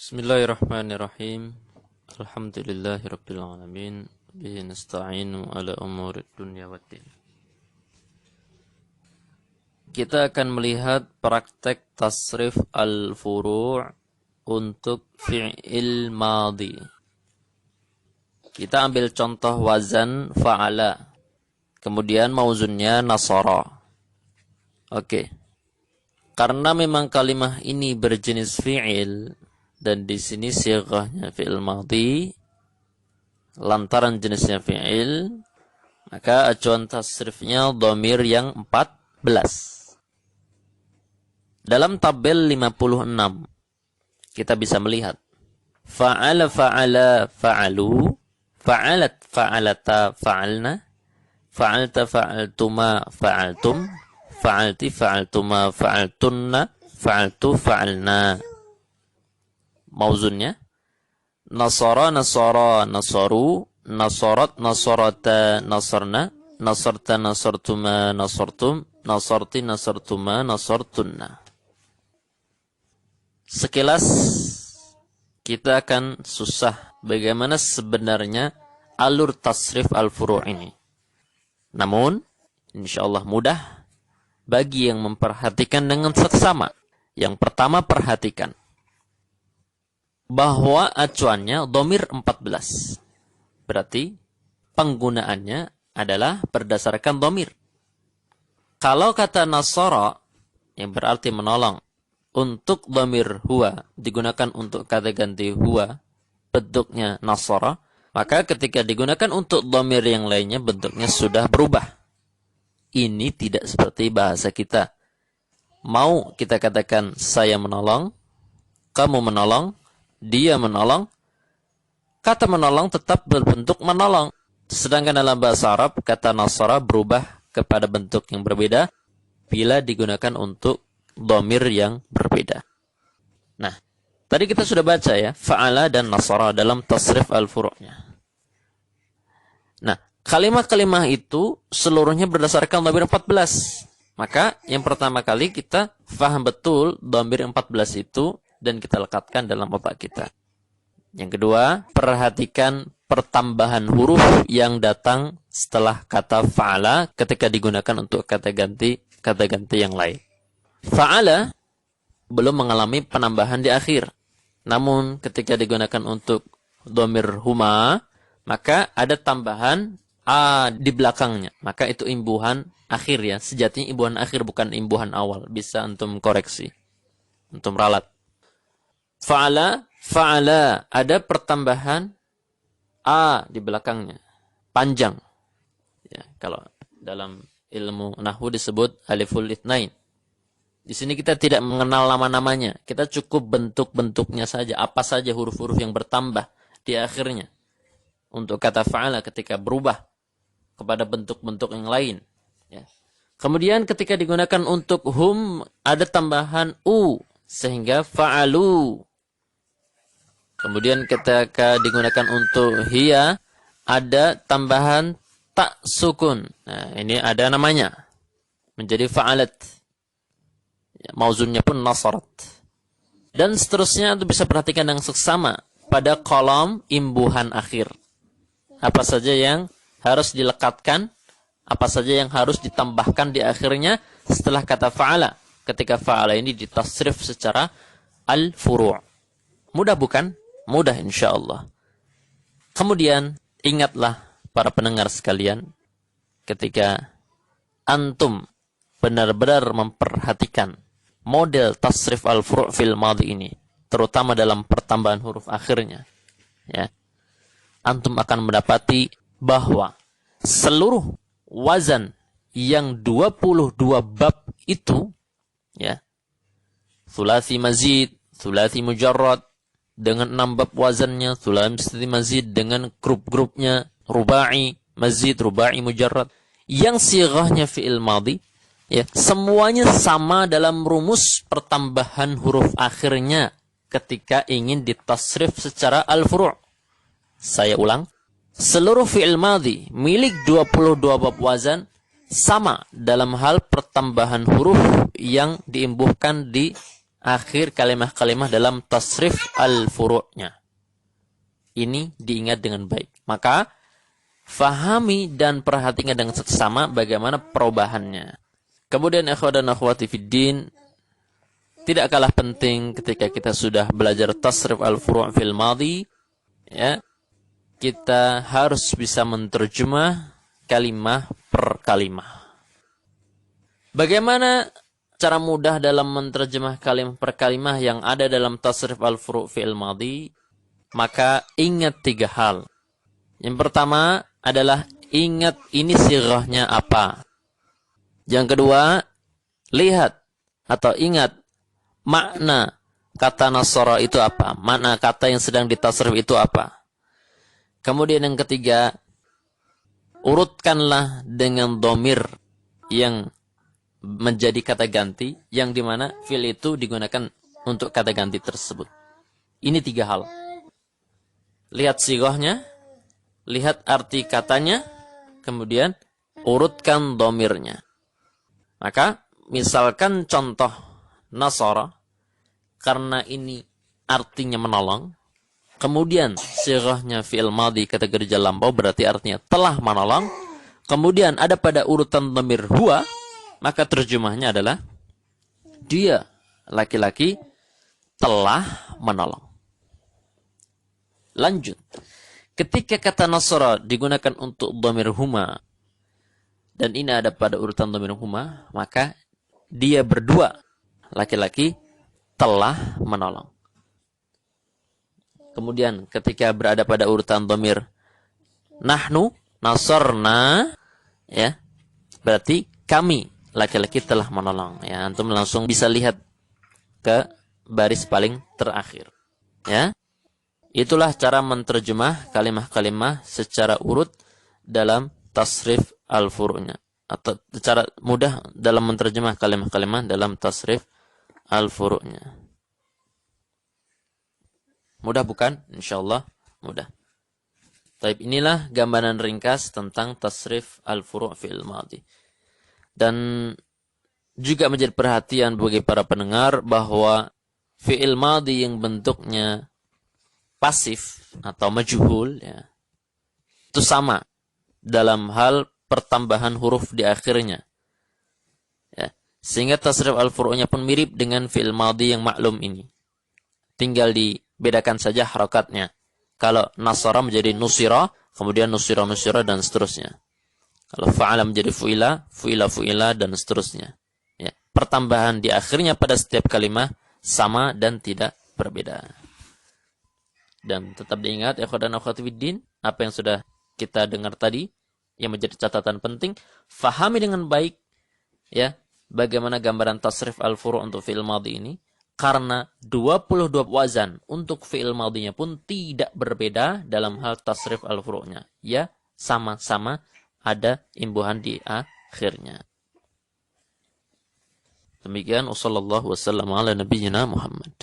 Bismillahirrahmanirrahim. Alhamdulillahirabbil alamin. Bihi nasta'inu ala umurid dunya waddin. Kita akan melihat praktek tasrif al-furu' untuk fi'il madhi. Kita ambil contoh wazan fa'ala. Kemudian mauzunnya nasara. Oke. Karena memang kalimah ini berjenis fi'il dan di sini sighahnya fi'il madhi, lantaran jenisnya fi'il, maka acuan tasrifnya dhamir yang 14. Dalam tabel 56 kita bisa melihat fa'ala fa'ala fa'alu, fa'alat fa'alata fa'alna, fa'alta fa'altuma fa'altum, fa'alti fa'altuma fa'altunna, fa'altu fa'alna. Mauzunnya nasara nasara nasaru, nasarat nasarata nasarna, nasarta nasartuma nasartum, nasarti nasartuma nasartunna. Sekilas kita akan susah bagaimana sebenarnya alur tasrif al-furu' ini. Namun insyaallah mudah bagi yang memperhatikan dengan seksama. Yang pertama, perhatikan bahwa acuannya dhamir 14. Berarti penggunaannya adalah berdasarkan dhamir. Kalau kata nasara yang berarti menolong, untuk dhamir huwa digunakan untuk kata ganti huwa, bentuknya nasara, maka ketika digunakan untuk dhamir yang lainnya bentuknya sudah berubah. Ini tidak seperti bahasa kita. Mau kita katakan saya menolong, kamu menolong, dia menolong, kata menolong tetap berbentuk menolong. Sedangkan dalam bahasa Arab, kata nasara berubah kepada bentuk yang berbeda bila digunakan untuk dhamir yang berbeda. Nah, tadi kita sudah baca ya, fa'ala dan nasara dalam tasrif al-furu'nya. Nah, kalimah-kalimah itu seluruhnya berdasarkan dhamir 14. Maka yang pertama kali kita faham betul dhamir 14 itu dan kita lekatkan dalam otak kita. Yang kedua, perhatikan pertambahan huruf yang datang setelah kata fa'ala ketika digunakan untuk kata ganti yang lain. Fa'ala belum mengalami penambahan di akhir. Namun ketika digunakan untuk dhamir huma, maka ada tambahan a di belakangnya. Maka itu imbuhan akhir ya. Sejatinya imbuhan akhir bukan imbuhan awal. Bisa antum koreksi. Antum ralat. Fa'ala, fa'ala, ada pertambahan a di belakangnya, panjang. Ya, kalau dalam ilmu nahwu disebut aliful itsnain. Di sini kita tidak mengenal nama-namanya, kita cukup bentuk-bentuknya saja, apa saja huruf-huruf yang bertambah di akhirnya. Untuk kata fa'ala ketika berubah kepada bentuk-bentuk yang lain. Ya. Kemudian ketika digunakan untuk hum, ada tambahan u, sehingga fa'alu. Kemudian ketika digunakan untuk hiya, ada tambahan tak sukun. Nah, ini ada namanya. Menjadi fa'alat. Ya, mauzunnya pun nasarat. Dan seterusnya itu bisa perhatikan dengan seksama pada kolom imbuhan akhir. Apa saja yang harus dilekatkan, apa saja yang harus ditambahkan di akhirnya setelah kata fa'ala. Ketika fa'ala ini ditasrif secara al-furu'. Mudah bukan? Mudah insyaallah. Kemudian ingatlah para pendengar sekalian, ketika antum benar-benar memperhatikan model tasrif al-furu' fil madhi ini, terutama dalam pertambahan huruf akhirnya, ya, antum akan mendapati bahwa seluruh wazan yang 22 bab itu, ya, thulathi mazid, thulathi mujarrad dengan 6 bab wazannya, thulathi mazid dengan grup-grupnya, rubai mazid, rubai mujarrad, yang sighahnya fi'il madhi, ya, semuanya sama dalam rumus pertambahan huruf akhirnya ketika ingin ditasrif secara al-furu'. Saya ulang, seluruh fi'il madhi milik 22 bab wazan sama dalam hal pertambahan huruf yang diimbuhkan di akhir kalimah-kalimah dalam tasrif al-furu'nya. Ini diingat dengan baik. Maka fahami dan perhatikan dengan seksama bagaimana perubahannya. Kemudian ikhwan dan akhwati fiddin, tidak kalah penting ketika kita sudah belajar tasrif al-furu' fil madhi, ya, kita harus bisa menerjemah kalimah per kalimah. Bagaimana cara mudah dalam menerjemah kalimah per kalimah yang ada dalam tasrif al-furu' fil madhi? Maka ingat 3 hal. Yang pertama adalah ingat ini sirahnya apa. Yang kedua, lihat atau ingat makna kata nasara itu apa. Makna kata yang sedang ditasrif itu apa. Kemudian yang ketiga, urutkanlah dengan dhamir yang menjadi kata ganti, yang dimana fi'il itu digunakan untuk kata ganti tersebut. Ini 3 hal. Lihat sirahnya, lihat arti katanya, kemudian urutkan dhamirnya. Maka, misalkan contoh nasara, karena ini artinya menolong, kemudian sirahnya fi'il madhi kategori lampau, berarti artinya telah menolong, kemudian ada pada urutan dhamir huwa, maka terjemahnya adalah dia, laki-laki, telah menolong. Lanjut. Ketika kata nasara digunakan untuk dhamir huma, dan ini ada pada urutan dhamir huma, maka dia berdua, laki-laki, telah menolong. Kemudian ketika berada pada urutan dhamir nahnu, nasarna, ya, berarti kami, laki-laki, telah menolong. Ya, antum langsung bisa lihat ke baris paling terakhir. Ya. Itulah cara menerjemah kalimah-kalimah secara urut dalam tasrif al-furu'nya. Atau cara mudah dalam menerjemah kalimah-kalimah dalam tasrif al-furu'nya. Mudah bukan? InsyaAllah mudah. Taib, inilah gambaran ringkas tentang tasrif al-furu' fi'il madhi. Dan juga menjadi perhatian bagi para pendengar bahwa fi'il madhi yang bentuknya pasif atau majhul, ya, itu sama dalam hal pertambahan huruf di akhirnya, ya, sehingga tasrif al-furu'nya pun mirip dengan fi'il madhi yang maklum ini, tinggal dibedakan saja harakatnya. Kalau nasara menjadi nusira, kemudian nusira dan seterusnya. Kalau fa'ala menjadi fu'ila, fu'ila dan seterusnya, ya. Pertambahan di akhirnya pada setiap kalimah sama dan tidak berbeda. Dan tetap diingat, ikhwan dan akhwat fiddin, apa yang sudah kita dengar tadi, yang menjadi catatan penting, fahami dengan baik, ya, bagaimana gambaran tasrif al-furu' untuk fi'il madhi ini, karena 22 wazan untuk fi'il madhinya pun tidak berbeda dalam hal tasrif al-furu'nya. Ya, sama-sama ada imbuhan di akhirnya. Demikian, wassallallahu wasallam ala nabiyyina Muhammad.